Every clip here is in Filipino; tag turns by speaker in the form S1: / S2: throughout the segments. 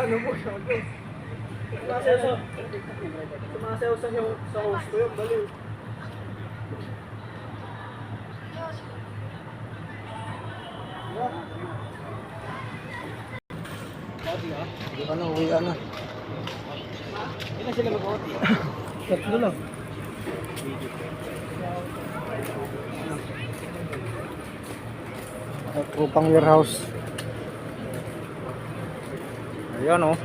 S1: ano mo, gago. Sumasayaw sa host ko yun, baliw.
S2: Ano, uwi na.
S1: Hindi na sila mag-OT.
S2: Tatlo lang. Upang warehouse. Ayan oh.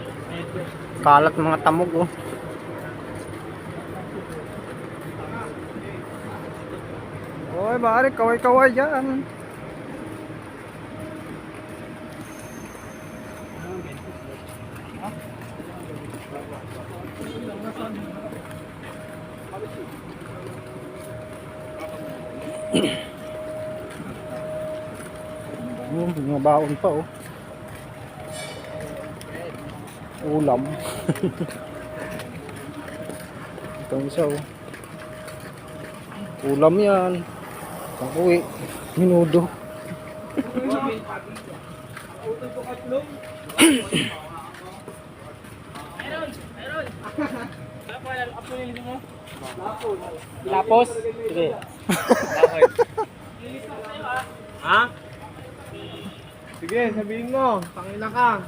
S2: Kalat mga tamog oh. Oy, bari kaway-kaway dyan. Mga baon pa oh. Ulam. Itong isa oh. Ulam yan. Pang-uwi. Minudo.
S1: Lapos? Sige. Ha? Sige, sabihin mo. Pangina ka.